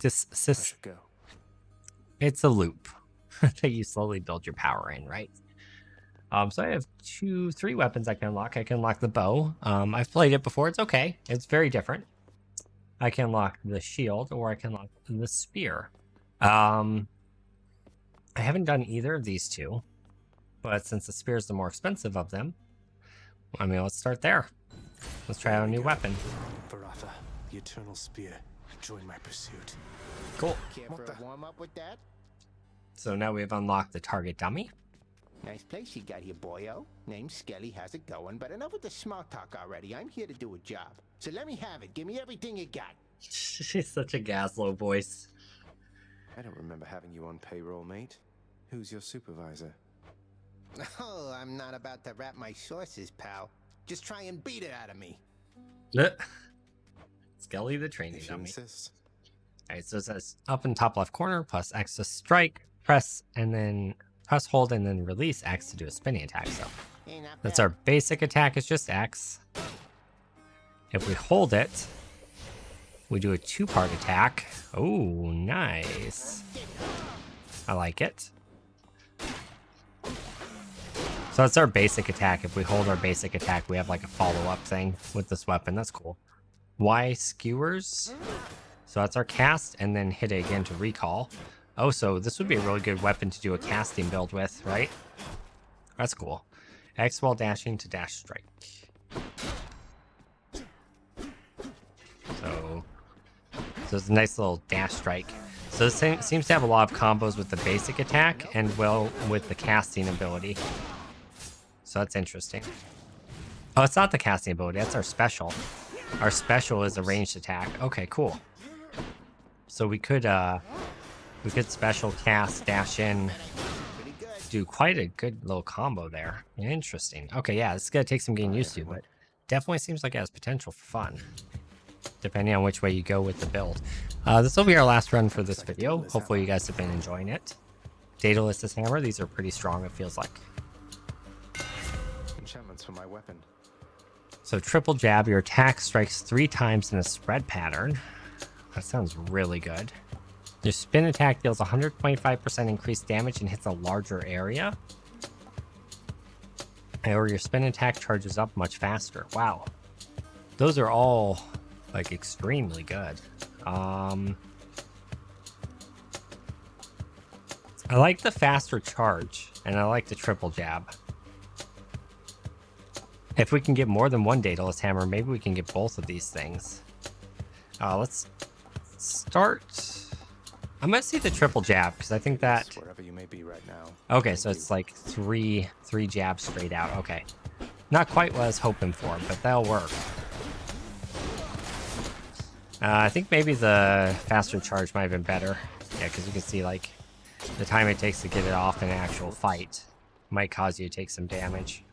I should go. It's a loop that you slowly build your power in, right? So I have 3 weapons I can unlock. I can unlock the bow. I've played it before. It's okay. It's very different. I can unlock the shield, or I can unlock the spear. I haven't done either of these 2, but since the spear is the more expensive of them, I mean, let's start there. Let's try out a new weapon. Baratha, the eternal spear. Join my pursuit. Cool. Care for a warm up with that? So now we've unlocked the target dummy. Nice place you got here, boyo. Name's Skelly, how's it going? But enough with the small talk already. I'm here to do a job. So let me have it. Give me everything you got. She's such a Gaslow voice. I don't remember having you on payroll, mate. Who's your supervisor? Oh, I'm not about to wrap my sources, pal. Just try and beat it out of me. Skelly the training If you dummy. insist. Alright, so it says up in top left corner, plus X to strike, press, and then press, hold, and then release X to do a spinning attack. So that's our basic attack, is just X. If we hold it, we do a 2-part attack. Oh, nice. I like it. So that's our basic attack. If we hold our basic attack, we have like a follow-up thing with this weapon. That's cool. Y skewers. So that's our cast, and then hit it again to recall. Oh, so this would be a really good weapon to do a casting build with, right? That's cool. X while dashing to dash strike. So it's a nice little dash strike. So this thing seems to have a lot of combos with the basic attack and well with the casting ability. So that's interesting. Oh, it's not the casting ability, that's our special. Our special is a ranged attack. Okay, cool. So we could special cast, dash in, do quite a good little combo there. Interesting. Okay, yeah, this is gonna take some getting used to, but definitely seems like it has potential for fun, depending on which way you go with the build. This will be our last run for this video. Hopefully you guys have been enjoying it. DIONYSUS hammer, these are pretty strong, it feels like. Enchantments for my weapon. So triple jab, your attack strikes 3 times in a spread pattern. That sounds really good. Your spin attack deals 125% increased damage and hits a larger area. Or your spin attack charges up much faster. Wow. Those are all Like, extremely good. I like the faster charge, and I like the triple jab. If we can get more than one Daedalus Hammer, maybe we can get both of these things. Let's start. I'm gonna see the triple jab because I think that. Wherever you may be right now. Okay, so it's like three jabs straight out. Okay, not quite what I was hoping for, but that'll work. I think maybe the faster charge might have been better. Yeah, because you can see like the time it takes to get it off in an actual fight might cause you to take some damage.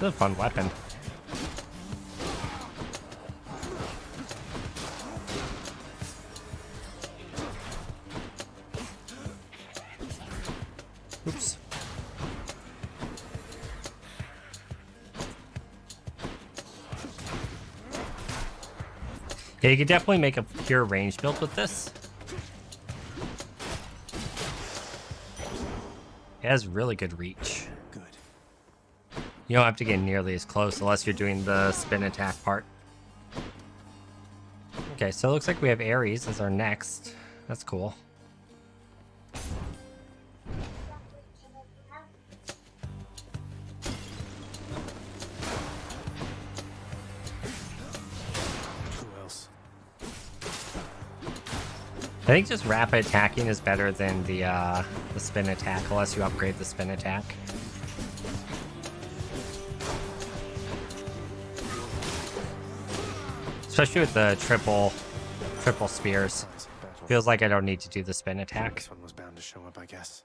It's a fun weapon. Oops. Yeah, you could definitely make a pure range build with this. It has really good reach. Good. You don't have to get nearly as close unless you're doing the spin attack part. Okay, so it looks like we have Ares as our next. That's cool. I think just rapid attacking is better than the spin attack, unless you upgrade the spin attack. Especially with the triple spears. Feels like I don't need to do the spin attack. This one was bound to show up, I guess.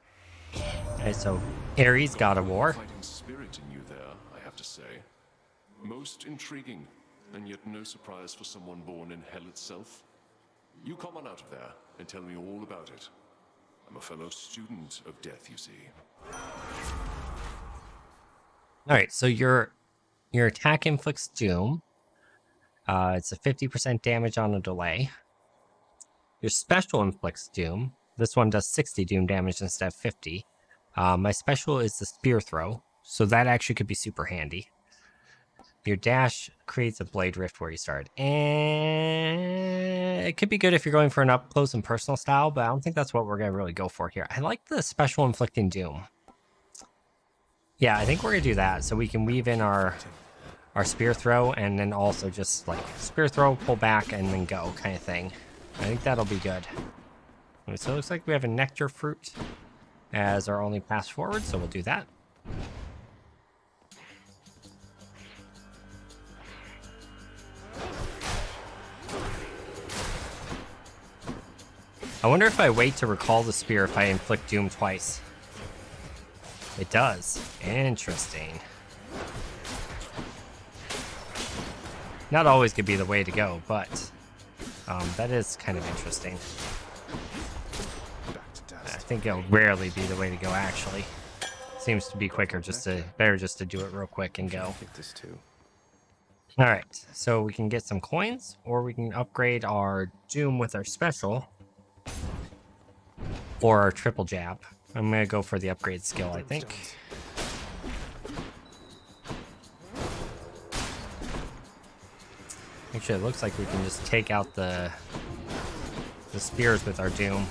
Okay, so Ares, God of War. Fighting spirit in you there, I have to say. Most intriguing, and yet no surprise for someone born in hell itself. You come on out of there and tell me all about it. I'm a fellow student of death, you see. Alright, so your attack inflicts doom. It's a 50% damage on a delay. Your special inflicts doom. This one does 60 doom damage instead of 50. My special is the spear throw, so that actually could be super handy. Your dash creates a blade rift where you start. And it could be good if you're going for an up close and personal style, but I don't think that's what we're going to really go for here. I like the special inflicting doom. Yeah, I think we're going to do that so we can weave in our spear throw and then also just like spear throw, pull back, and then go kind of thing. I think that'll be good. So it looks like we have a nectar fruit as our only pass forward, so we'll do that. I wonder if I wait to recall the spear if I inflict doom twice. It does. Interesting. Not always could be the way to go, but that is kind of interesting. I think it'll rarely be the way to go, actually. Seems to be quicker, better just to do it real quick and go. Alright, so we can get some coins, or we can upgrade our doom with our special. Or our triple jab. I'm going to go for the upgrade skill, I think. Actually, it looks like we can just take out the spears with our doom.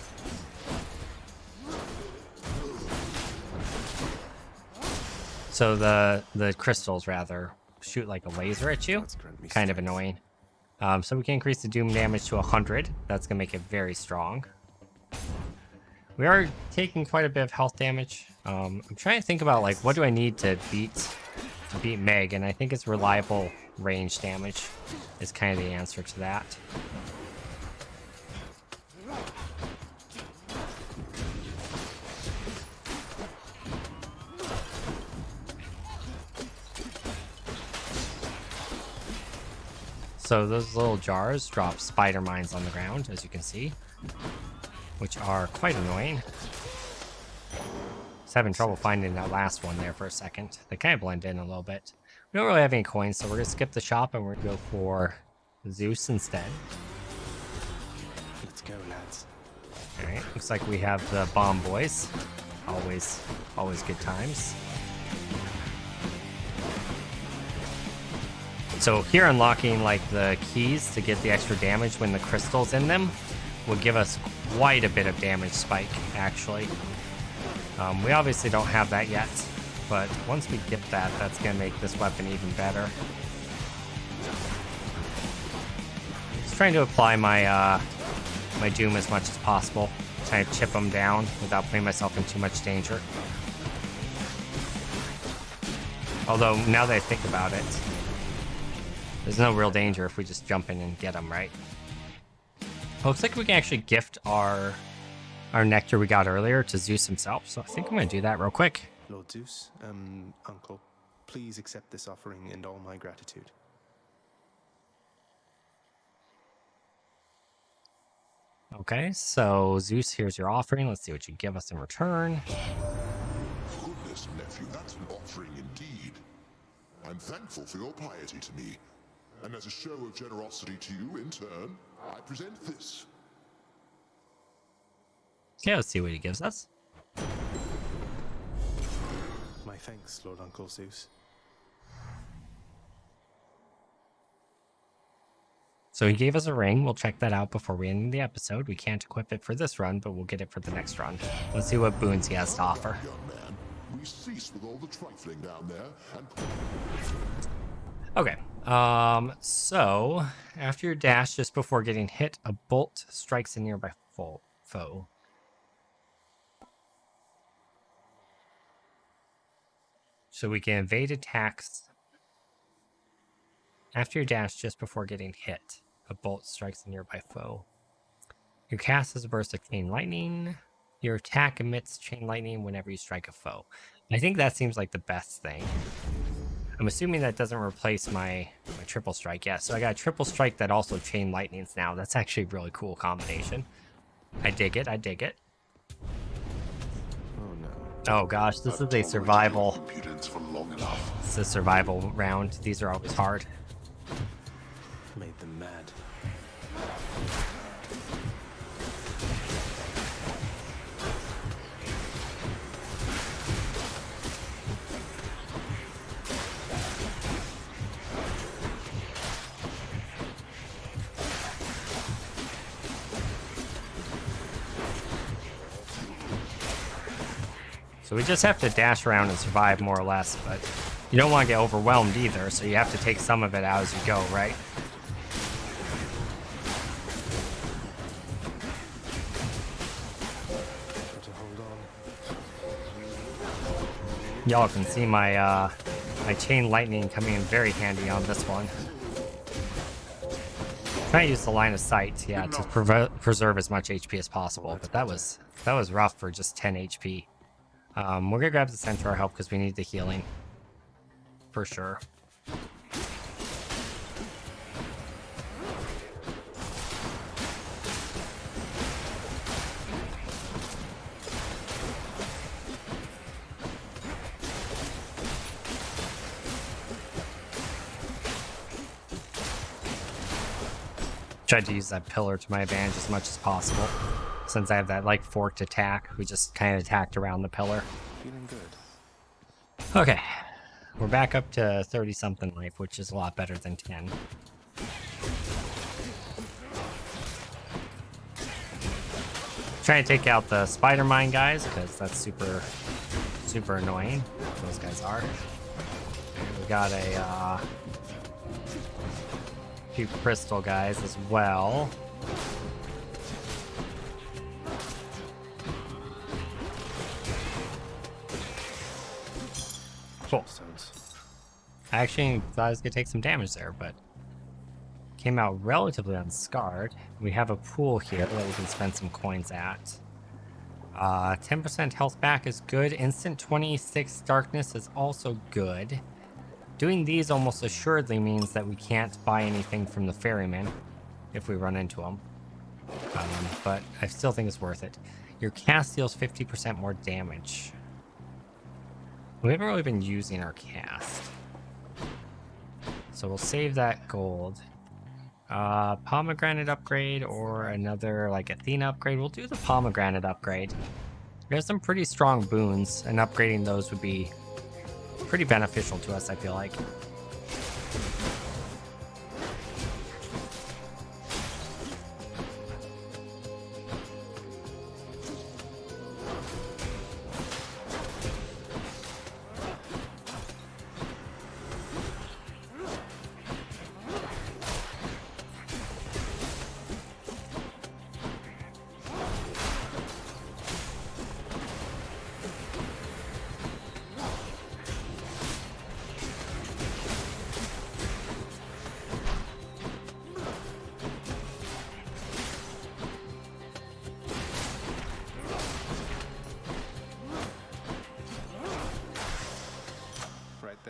So the crystals, rather, shoot like a laser at you. Kind of annoying. So we can increase the doom damage to 100. That's going to make it very strong. We are taking quite a bit of health damage. I'm trying to think about like what do I need to beat Meg, and I think it's reliable range damage is kind of the answer to that. So those little jars drop spider mines on the ground, as you can see, which are quite annoying. Just having trouble finding that last one there for a second. They kind of blend in a little bit. We don't really have any coins, so we're going to skip the shop and we're going to go for ZEUS instead. Let's go, lads. Alright, looks like we have the bomb boys. Always good times. So here unlocking like the keys to get the extra damage when the crystal's in them will give us quite a bit of damage spike, actually. We obviously don't have that yet, but once we get that, that's going to make this weapon even better. Just trying to apply my my doom as much as possible. Trying to chip them down without putting myself in too much danger. Although, now that I think about it, there's no real danger if we just jump in and get them, right? Looks like we can actually gift our nectar we got earlier to Zeus himself, so I think I'm going to do that real quick. Lord Zeus, Uncle, please accept this offering and all my gratitude. Okay, so Zeus, here's your offering. Let's see what you give us in return. Goodness, nephew, that's an offering indeed. I'm thankful for your piety to me. And as a show of generosity to you in turn, I present this. Okay, let's see what he gives us. My thanks, Lord Uncle Zeus. So he gave us a ring. We'll check that out before we end the episode. We can't equip it for this run, but we'll get it for the next run. Let's see what boons he has to offer. Young man, we cease with all the trifling down there and... Okay, so after your dash, just before getting hit, a bolt strikes a nearby foe. So we can evade attacks. After your dash, just before getting hit, a bolt strikes a nearby foe. Your cast is a burst of chain lightning. Your attack emits chain lightning whenever you strike a foe. I think that seems like the best thing. I'm assuming that doesn't replace my triple strike. Yeah, so I got a triple strike that also chain lightnings now. That's actually a really cool combination. I dig it. I dig it. Oh no. Oh gosh, this is a survival. Impudence for long enough. It's a survival round. These are always hard. Made them mad. So we just have to dash around and survive more or less, but you don't want to get overwhelmed either, so you have to take some of it out as you go, right? Y'all can see my my chain lightning coming in very handy on this one. Try to use the line of sight, yeah, to preserve as much HP as possible, but that was rough for just 10 HP. We're gonna grab the Centaur help because we need the healing. For sure. Tried to use that pillar to my advantage as much as possible. Since I have that like forked attack, we just kind of attacked around the pillar. Feeling good. Okay, we're back up to 30-something life, which is a lot better than 10. Trying to take out the spider mine guys because that's super annoying. Those guys are. And we got a few crystal guys as well. Cool. I actually thought I was going to take some damage there, but came out relatively unscarred. We have a pool here that we can spend some coins at. 10% health back is good. Instant 26 darkness is also good. Doing these almost assuredly means that we can't buy anything from the ferryman if we run into them. But I still think it's worth it. Your cast deals 50% more damage. We haven't really been using our cast. So we'll save that gold. Pomegranate upgrade or another like Athena upgrade. We'll do the pomegranate upgrade. There's some pretty strong boons, and upgrading those would be pretty beneficial to us, I feel like.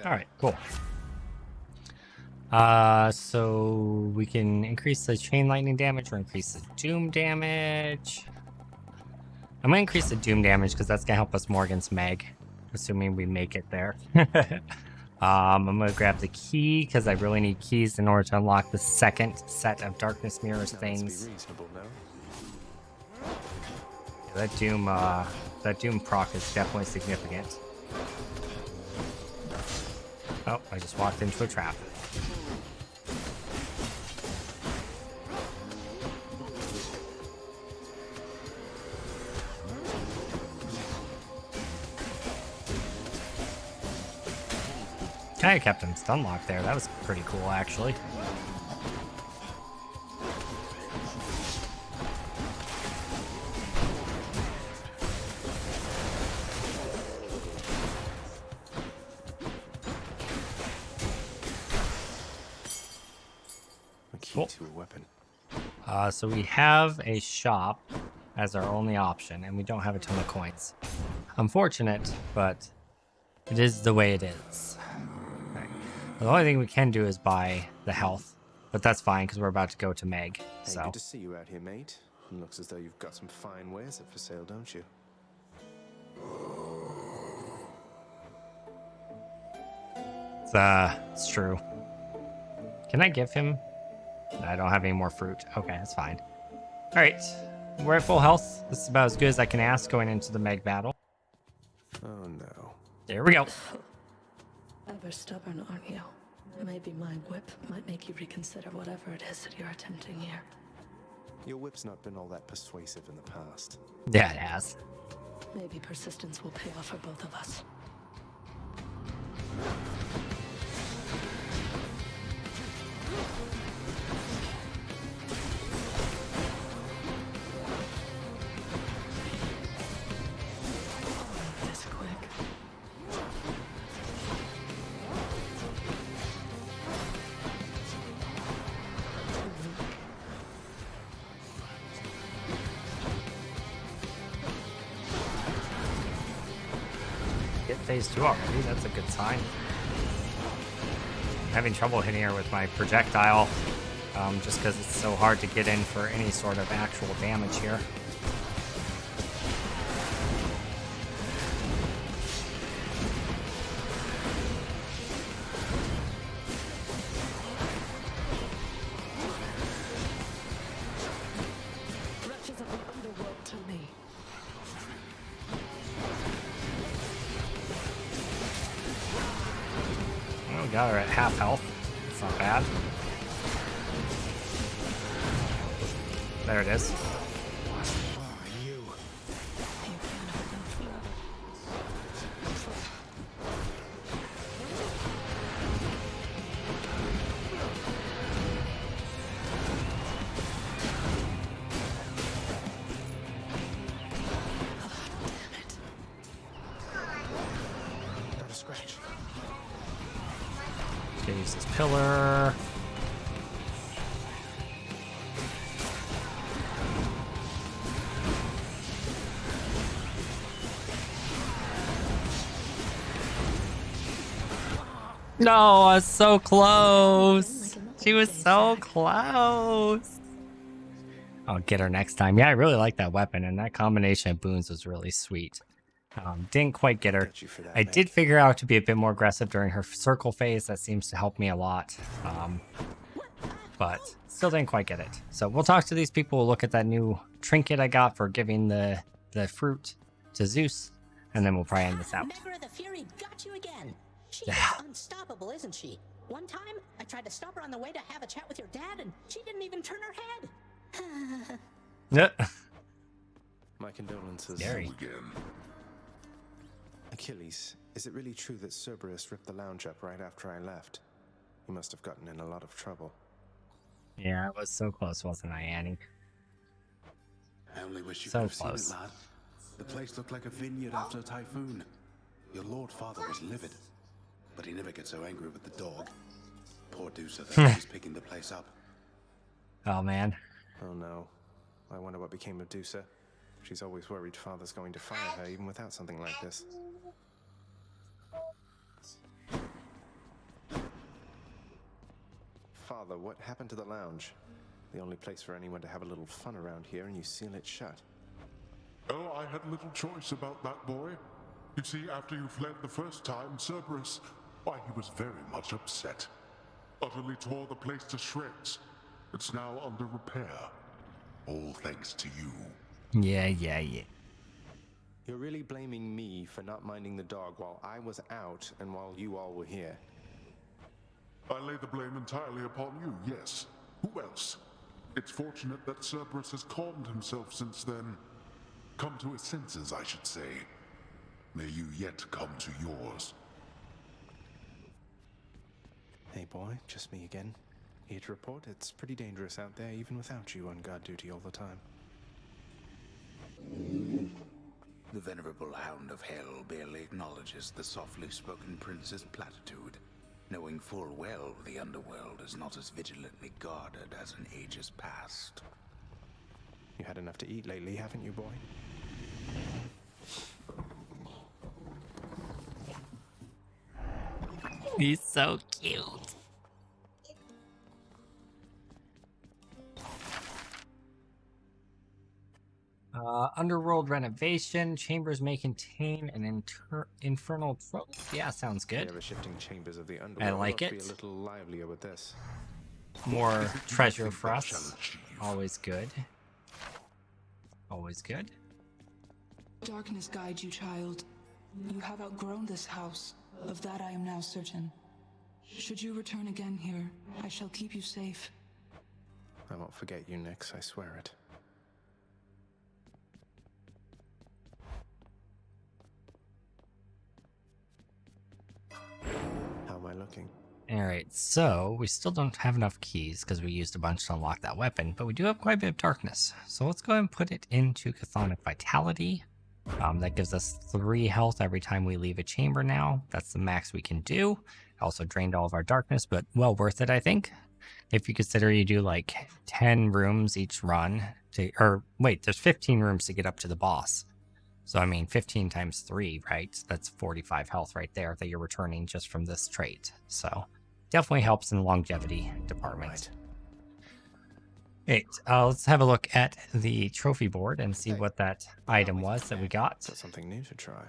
All right, cool. So we can increase the chain lightning damage or increase the doom damage. I'm gonna increase the doom damage because that's gonna help us more against Meg, assuming we make it there. I'm gonna grab the key because I really need keys in order to unlock the second set of darkness mirrors things. Yeah, that doom proc is definitely significant. Oh, I just walked into a trap. Kind of kept him stun locked there. That was pretty cool, actually. Cool. To a weapon. So we have a shop as our only option, and we don't have a ton of coins. Unfortunate, but it is the way it is. Okay. The only thing we can do is buy the health, but that's fine because we're about to go to Meg. Hey, good to see you out here, mate. It looks as though you've got some fine wares up for sale, don't you? It's true. Can I give him? I don't have any more fruit. Okay, that's fine. All right, we're at full health. This is about as good as I can ask going into the Meg battle. Oh no. There we go. Ever stubborn, aren't you? Maybe my whip might make you reconsider whatever it is that you're attempting here. Your whip's not been all that persuasive in the past. Yeah, it has. Maybe persistence will pay off for both of us. This quick. Get phase 2 already. That's a good sign. I'm having trouble hitting her with my projectile, just because it's so hard to get in for any sort of actual damage here. Wretches of the Underworld to me. Oh, we got her at half health. It's not bad. There it is. Not a scratch. Let's use this pillar. No, I was so close. She was so close. I'll get her next time. Yeah, I really like that weapon, and that combination of boons was really sweet. Didn't quite get her. I did figure out to be a bit more aggressive during her circle phase. That seems to help me a lot. but still didn't quite get it. So we'll talk to these people. We'll look at that new trinket I got for giving the fruit to Zeus, and then we'll probably end this out. Megra the Fury got you again. She is unstoppable, isn't she? One time, I tried to stop her on the way to have a chat with your dad, and she didn't even turn her head. Yeah. My condolences. Scary. Again. Achilles, is it really true that Cerberus ripped the lounge up right after I left? He must have gotten in a lot of trouble. Yeah, I was so close, wasn't I, Annie? I only wish you So could have close. seen it, lad. The place looked like a vineyard after a typhoon. Your lord father was livid, but he never gets so angry with the dog. Poor Deucer, though, he's picking the place up. Oh, man. Oh no. I wonder what became of Deucer. She's always worried Father's going to fire her even without something like this. Father, what happened to the lounge? The only place for anyone to have a little fun around here, and you seal it shut. Oh, I had little choice about that, boy. You see, after you fled the first time, Cerberus, why, he was very much upset. Utterly tore the place to shreds. It's now under repair. All thanks to you. Yeah. You're really blaming me for not minding the dog while I was out and while you all were here. I lay the blame entirely upon you, yes. Who else? It's fortunate that Cerberus has calmed himself since then. Come to his senses, I should say. May you yet come to yours. Hey boy, just me again. Here to report, it's pretty dangerous out there even without you on guard duty all the time. The venerable Hound of Hell barely acknowledges the softly spoken prince's platitude, knowing full well the Underworld is not as vigilantly guarded as in ages past. You had enough to eat lately, haven't you, boy? He's so cute. Underworld renovation. Chambers may contain an infernal trope. Yeah, sounds good. The ever-shifting chambers of the Underworld. I like must be it. a little livelier with this. More treasure for us. Always good. Always good. Darkness guide you, child. You have outgrown this house. Of that I am now certain. Should you return again here, I shall keep you safe. I won't forget you, Nyx, I swear it. How am I looking? Alright, so we still don't have enough keys because we used a bunch to unlock that weapon, but we do have quite a bit of darkness. So let's go ahead and put it into Chthonic Vitality. That gives us 3 health every time we leave a chamber now. That's the max we can do. Also drained all of our darkness, but well worth it, I think. If you consider you do like 10 rooms each run, there's 15 rooms to get up to the boss. So I mean 15 times 3, right? That's 45 health right there that you're returning just from this trait. So definitely helps in the longevity department. Right. Hey, let's have a look at the trophy board and see what that item was that we got. Got something new to try.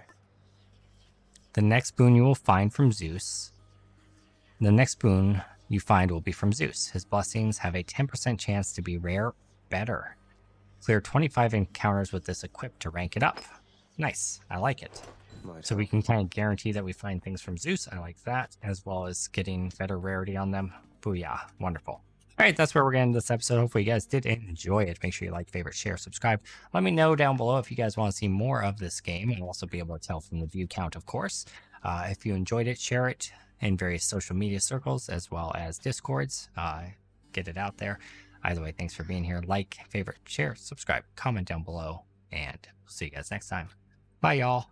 The next boon you will find from Zeus. The next boon you find will be from Zeus. His blessings have a 10% chance to be rare better. Clear 25 encounters with this equipped to rank it up. Nice. I like it. So we can kind of guarantee that we find things from Zeus. I like that, as well as getting better rarity on them. Booyah. Wonderful. All right, that's where we're going to end this episode. Hopefully you guys did enjoy it. Make sure you like, favorite, share, subscribe. Let me know down below if you guys want to see more of this game. I'll also be able to tell from the view count, of course. If you enjoyed it, share it in various social media circles as well as Discords. Get it out there. Either way, thanks for being here. Like, favorite, share, subscribe, comment down below, and we'll see you guys next time. Bye, y'all.